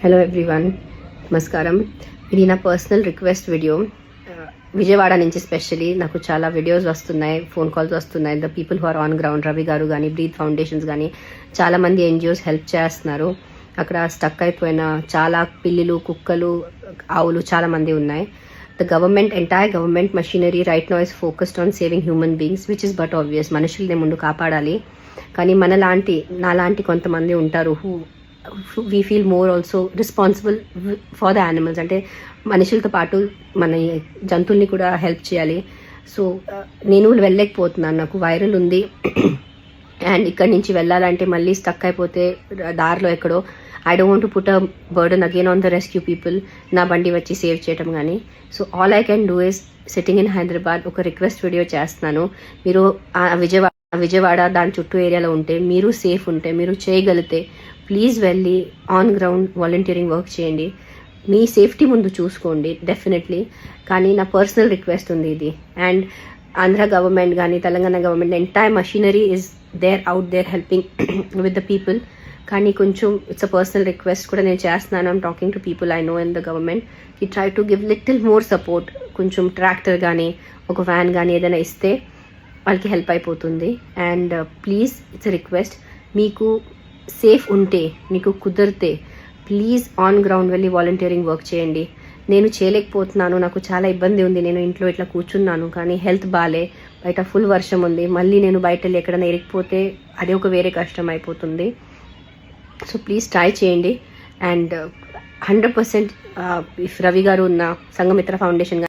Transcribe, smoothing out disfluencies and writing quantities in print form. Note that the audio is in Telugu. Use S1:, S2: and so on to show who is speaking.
S1: హలో ఎవ్రీవన్, నమస్కారం. ఇది నా పర్సనల్ రిక్వెస్ట్ వీడియో. విజయవాడ నుంచి స్పెషలీ నాకు చాలా వీడియోస్ వస్తున్నాయి, ఫోన్ కాల్స్ వస్తున్నాయి. The people who are on ground, Ravi garu కానీ, బ్రీత్ ఫౌండేషన్స్ కానీ చాలామంది ఎన్జిఓస్ హెల్ప్ చేస్తున్నారు. అక్కడ స్టక్ అయిపోయిన చాలా పిల్లులు, కుక్కలు, ఆవులు చాలామంది ఉన్నాయి. The government, entire government machinery right now is focused on saving human beings, which is but obvious. మనుషుల్ని ముందు కాపాడాలి. కానీ నాలాంటి కొంతమంది ఉంటారు we feel more also responsible for the animals. అంటే మనుషులతో పాటు మన జంతువుల్ని కూడా హెల్ప్ చేయాలి. సో నేను వెళ్ళలేకపోతున్నాను, నాకు వైరల్ ఉంది. అండ్ ఇక్కడి నుంచి వెళ్ళాలంటే మళ్ళీ స్టక్ అయిపోతే దారిలో ఎక్కడో, I don't want to put a burden again on the rescue people, నా బండి వచ్చి సేవ్ చేయడం కానీ. So all I can do is sitting in Hyderabad ఒక రిక్వెస్ట్ వీడియో చేస్తున్నాను. మీరు విజయవాడ దాని చుట్టూ ఏరియాలో ఉంటే, మీరు సేఫ్ ఉంటే, మీరు చేయగలిగితే ప్లీజ్ వెళ్ళి ఆన్ గ్రౌండ్ వాలంటీరింగ్ వర్క్ చేయండి. మీ సేఫ్టీ ముందు చూసుకోండి డెఫినెట్లీ. కానీ నా పర్సనల్ రిక్వెస్ట్ ఉంది ఇది. అండ్ ఆంధ్ర గవర్నమెంట్ కానీ, Telangana government, entire machinery is there out there helping with the people. కానీ కొంచెం ఇట్స్ అ పర్సనల్ రిక్వెస్ట్ కూడా నేను చేస్తున్నాను. I'm talking to people I know in the government. ఈ try to give little more support. కొంచెం ట్రాక్టర్ కానీ, ఒక వ్యాన్ కానీ ఏదైనా ఇస్తే వాళ్ళకి హెల్ప్ అయిపోతుంది. అండ్ ప్లీజ్, ఇట్స్ రిక్వెస్ట్, మీకు సేఫ్ ఉంటే, మీకు కుదిరితే ప్లీజ్ ఆన్ గ్రౌండ్ వెళ్ళి వాలంటీరింగ్ వర్క్ చేయండి. నేను చేయలేకపోతున్నాను, నాకు చాలా ఇబ్బంది ఉంది. నేను ఇంట్లో ఇట్లా కూర్చున్నాను, కానీ హెల్త్ బాగాలే, బయట ఫుల్ వర్షం ఉంది. మళ్ళీ నేను బయట వెళ్ళి ఎక్కడైనా ఇరిగిపోతే అది ఒక వేరే కష్టం అయిపోతుంది. సో ప్లీజ్ ట్రై చేయండి. అండ్ 100% రవి గారు ఉన్న సంఘమిత్ర ఫౌండేషన్